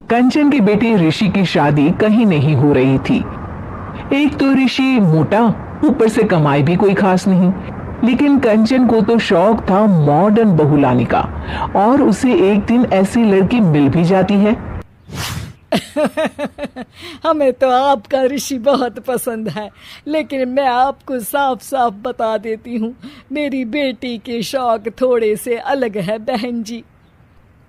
कंचन के बेटे ऋषि की शादी कहीं नहीं हो रही थी। एक तो ऋषि मोटा, ऊपर से कमाई भी कोई खास नहीं। लेकिन कंचन को तो शौक था मॉडर्न बहू लाने का, और उसे एक दिन ऐसी लड़की मिल भी जाती है। हमें तो आपका ऋषि बहुत पसंद है, लेकिन मैं आपको साफ साफ बता देती हूँ, मेरी बेटी के शौक थोड़े से अलग है बहन जी।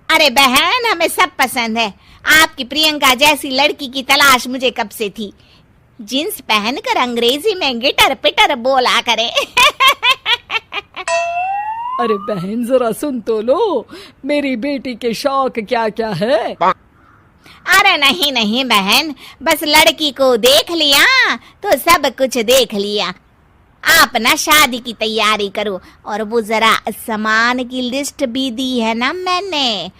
अरे बहन, हमें सब पसंद है। आपकी प्रियंका जैसी लड़की की तलाश मुझे कब से थी। जींस पहनकर अंग्रेजी में गिटर पिटर बोला करे। अरे बहन, जरा सुन तो लो, मेरी बेटी के शौक क्या क्या है। अरे नहीं नहीं बहन, बस लड़की को देख लिया तो सब कुछ देख लिया। आप ना शादी की तैयारी करो, और वो जरा सामान की लिस्ट भी दी है ना मैंने।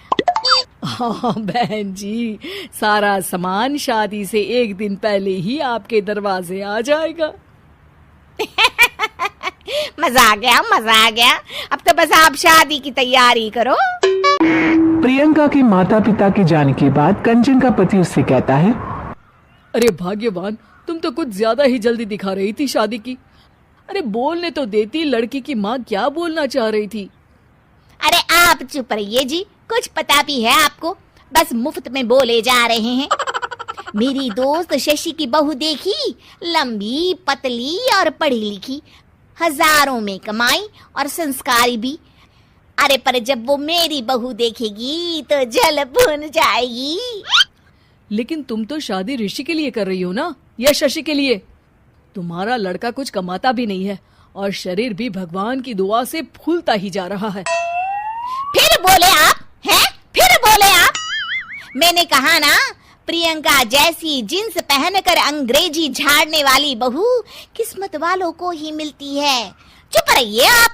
हाँ बहन जी, सारा सामान शादी से एक दिन पहले ही आपके दरवाजे आ जाएगा। मजा आ गया, मजा आ गया। अब तो बस आप शादी की तैयारी करो। प्रियंका के माता पिता के जाने के बाद कंचन का पति उससे कहता है, अरे भाग्यवान, तुम तो कुछ ज्यादा ही जल्दी दिखा रही थी शादी की। अरे बोलने तो देती, लड़की की माँ क्या बोलना चाह रही थी। अरे आप चुप रहिए जी, कुछ पता भी है आपको, बस मुफ्त में बोले जा रहे हैं। मेरी दोस्त शशि की बहू देखी, लंबी पतली और पढ़ी लिखी, हजारों में कमाई और संस्कारी भी। अरे पर जब वो मेरी बहू देखेगी तो जल भुन जाएगी। लेकिन तुम तो शादी ऋषि के लिए कर रही हो ना, या शशि के लिए? तुम्हारा लड़का कुछ कमाता भी नहीं है, और शरीर भी भगवान की दुआ से फूलता ही जा रहा है। फिर बोले आप हैं? फिर बोले आप? मैंने कहा ना, प्रियंका जैसी जींस पहनकर अंग्रेजी झाड़ने वाली बहू किस्मत वालों को ही मिलती है। चुप रहिए आप।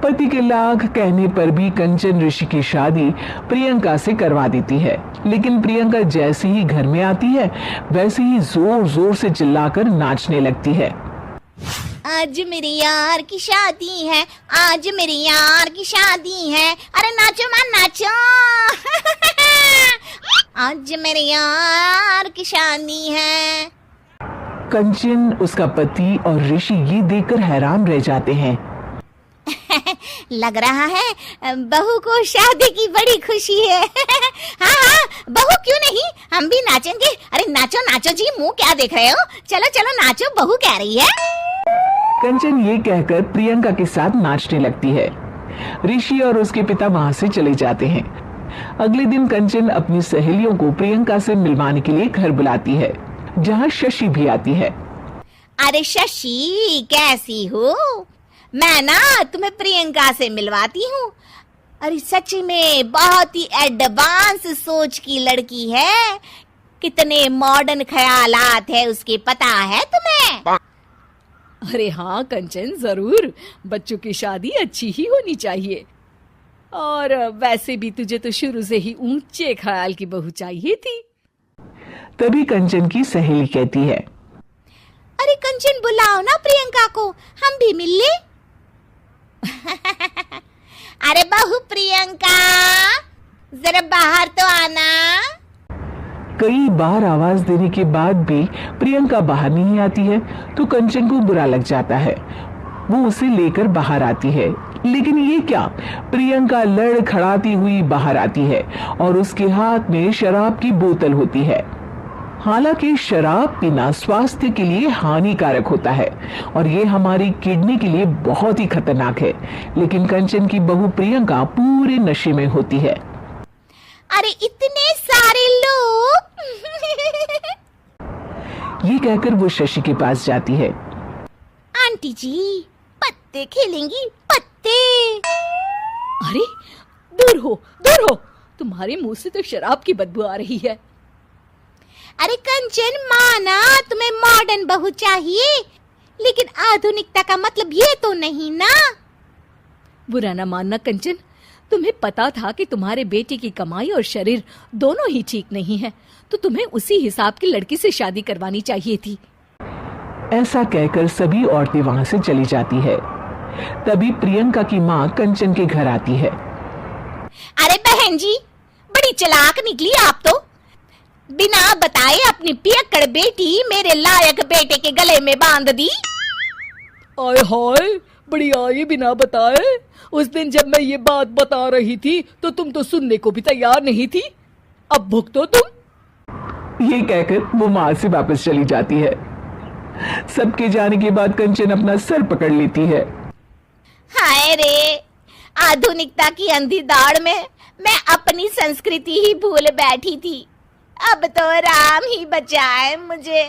पति के लाख कहने पर भी कंचन ऋषि की शादी प्रियंका से करवा देती है। लेकिन प्रियंका जैसे ही घर में आती है, वैसे ही जोर जोर से चिल्लाकर नाचने लगती है। आज मेरे यार की शादी है, आज मेरे यार की शादी है, अरे नाचो मान नाचो। आज मेरे यार की शादी है। कंचन, उसका पति और ऋषि ये देखकर हैरान रह जाते हैं। लग रहा है बहू को शादी की बड़ी खुशी है। हाँ हाँ, बहू क्यों नहीं, हम भी नाचेंगे। अरे नाचो नाचो जी, मुंह क्या देख रहे हो, चलो चलो नाचो, बहू कह रही है। कंचन ये कहकर प्रियंका के साथ नाचने लगती है। ऋषि और उसके पिता वहां से चले जाते हैं। अगले दिन कंचन अपनी सहेलियों को प्रियंका से मिलवाने के लिए घर बुलाती है, जहाँ शशि भी आती है। अरे शशि, कैसी हो? मैं ना तुम्हें प्रियंका से मिलवाती हूँ। अरे सच में बहुत ही एडवांस सोच की लड़की है, कितने मॉडर्न ख्यालात है उसके, पता है तुम्हें? अरे हाँ कंचन, जरूर। बच्चों की शादी अच्छी ही होनी चाहिए, और वैसे भी तुझे तो शुरू से ही ऊंचे ख्याल की बहू चाहिए थी। तभी कंचन की सहेली कहती है, अरे कंचन, बुलाओ ना प्रियंका को, हम भी मिल ले। अरे बहू प्रियंका, जरा बाहर तो आना। कई बार आवाज देने के बाद भी प्रियंका बाहर नहीं आती है, तो कंचन को बुरा लग जाता है। वो उसे लेकर बाहर आती है, लेकिन ये क्या, प्रियंका लड़खड़ाती हुई बाहर आती है और उसके हाथ में शराब की बोतल होती है। हालांकि शराब पीना स्वास्थ्य के लिए हानिकारक होता है और ये हमारी किडनी के लिए बहुत ही खतरनाक है, लेकिन कंचन की बहू प्रियंका पूरे नशे में होती है। अरे इतने सारे लोग। ये कहकर वो शशि के पास जाती है। आंटी जी, पत्ते खेलेंगी, पत्ते। अरे दूर हो, दूर हो, तुम्हारे मुंह से तो शराब की बदबू आ रही है। अरे कंचन, माना तुम्हें मॉडर्न बहू चाहिए, लेकिन आधुनिकता का मतलब ये तो नहीं ना। बुरा ना मानना कंचन, तुम्हें पता था कि तुम्हारे बेटे की कमाई और शरीर दोनों ही ठीक नहीं है, तो तुम्हें उसी हिसाब की लड़की से शादी करवानी चाहिए थी। ऐसा कहकर सभी औरतें वहां से चली जाती है। तभी प्रियंका की माँ कंचन के घर आती है। अरे बहन जी, बड़ी बड़ी चालाक निकली आप तो। बिना बताए अपनी पियक्कड़ बेटी मेरे लायक बेटे के गले में बांध दी। आय हाय, बड़ी आई बिना बताए। उस दिन जब मैं ये बात बता रही थी तो तुम तो सुनने को भी तैयार नहीं थी। अब भुगतो तुम। ये कहकर वो वहां से वापस चली जाती है। सबके जाने के बाद कंचन अपना सर पकड़ लेती है। हाय रे, आधुनिकता की अंधी दौड़ में मैं अपनी संस्कृति ही भूल बैठी थी। अब तो राम ही बचाए मुझे।